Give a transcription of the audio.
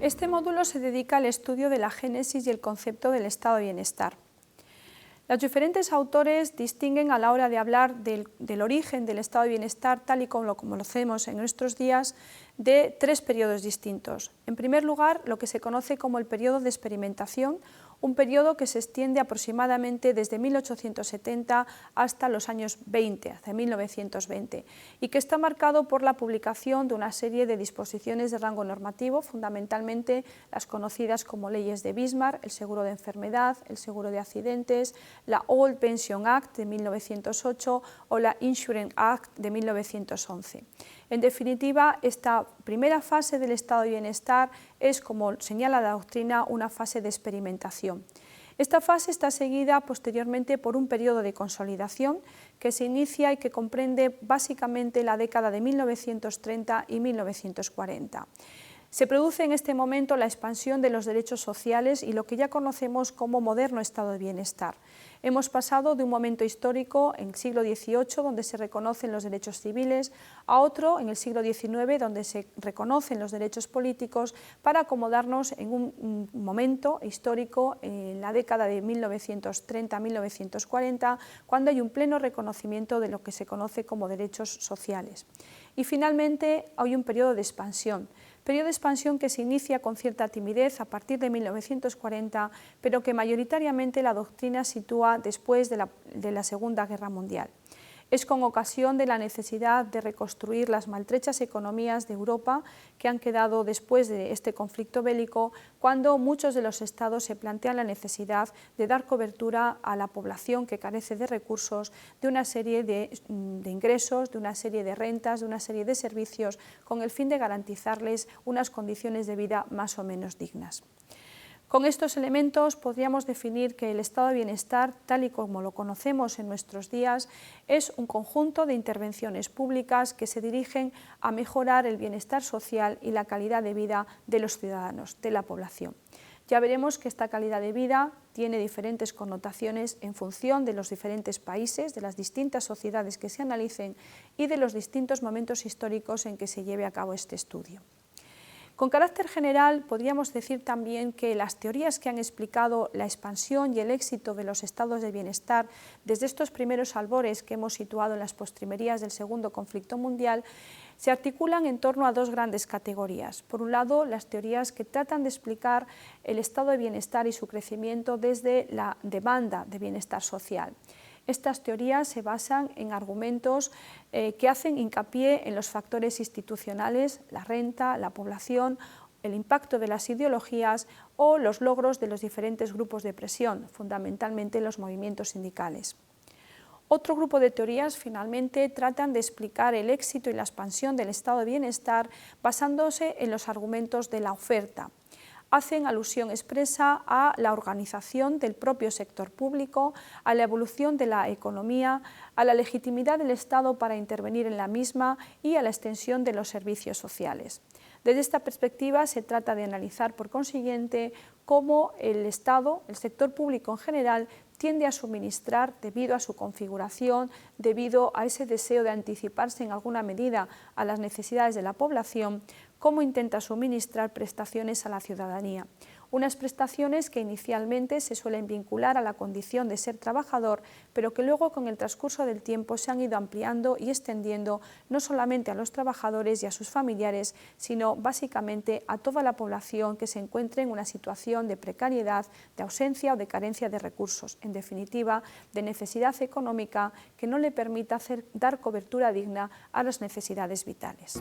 Este módulo se dedica al estudio de la génesis y el concepto del estado de bienestar. Los diferentes autores distinguen a la hora de hablar del origen del estado de bienestar, tal y como lo conocemos en nuestros días, de tres periodos distintos. En primer lugar, lo que se conoce como el periodo de experimentación, un periodo que se extiende aproximadamente desde 1870 hasta los años 20, hacia 1920, y que está marcado por la publicación de una serie de disposiciones de rango normativo, fundamentalmente las conocidas como leyes de Bismarck, el seguro de enfermedad, el seguro de accidentes, la Old Pension Act de 1908 o la Insurance Act de 1911. En definitiva, esta primera fase del estado de bienestar es, como señala la doctrina, una fase de experimentación. Esta fase está seguida posteriormente por un periodo de consolidación que se inicia y que comprende básicamente la década de 1930 y 1940. Se produce en este momento la expansión de los derechos sociales y lo que ya conocemos como moderno estado de bienestar. Hemos pasado de un momento histórico en el siglo XVIII, donde se reconocen los derechos civiles, a otro en el siglo XIX, donde se reconocen los derechos políticos, para acomodarnos en un momento histórico, en la década de 1930-1940, cuando hay un pleno reconocimiento de lo que se conoce como derechos sociales. Y finalmente hay un periodo de expansión que se inicia con cierta timidez a partir de 1940, pero que mayoritariamente la doctrina sitúa después de la Segunda Guerra Mundial. Es con ocasión de la necesidad de reconstruir las maltrechas economías de Europa que han quedado después de este conflicto bélico, cuando muchos de los estados se plantean la necesidad de dar cobertura a la población que carece de recursos, de una serie de ingresos, de una serie de rentas, de una serie de servicios, con el fin de garantizarles unas condiciones de vida más o menos dignas. Con estos elementos podríamos definir que el estado de bienestar, tal y como lo conocemos en nuestros días, es un conjunto de intervenciones públicas que se dirigen a mejorar el bienestar social y la calidad de vida de los ciudadanos, de la población. Ya veremos que esta calidad de vida tiene diferentes connotaciones en función de los diferentes países, de las distintas sociedades que se analicen y de los distintos momentos históricos en que se lleve a cabo este estudio. Con carácter general, podríamos decir también que las teorías que han explicado la expansión y el éxito de los estados de bienestar desde estos primeros albores que hemos situado en las postrimerías del segundo conflicto mundial se articulan en torno a dos grandes categorías. Por un lado, las teorías que tratan de explicar el estado de bienestar y su crecimiento desde la demanda de bienestar social. Estas teorías se basan en argumentos que hacen hincapié en los factores institucionales, la renta, la población, el impacto de las ideologías o los logros de los diferentes grupos de presión, fundamentalmente los movimientos sindicales. Otro grupo de teorías, finalmente, tratan de explicar el éxito y la expansión del estado de bienestar basándose en los argumentos de la oferta. Hacen alusión expresa a la organización del propio sector público, a la evolución de la economía, a la legitimidad del Estado para intervenir en la misma y a la extensión de los servicios sociales. Desde esta perspectiva se trata de analizar, por consiguiente, cómo el Estado, el sector público en general, tiende a suministrar, debido a su configuración, debido a ese deseo de anticiparse en alguna medida a las necesidades de la población, cómo intenta suministrar prestaciones a la ciudadanía. Unas prestaciones que inicialmente se suelen vincular a la condición de ser trabajador, pero que luego con el transcurso del tiempo se han ido ampliando y extendiendo no solamente a los trabajadores y a sus familiares, sino básicamente a toda la población que se encuentre en una situación de precariedad, de ausencia o de carencia de recursos, en definitiva, de necesidad económica que no le permita dar cobertura digna a las necesidades vitales.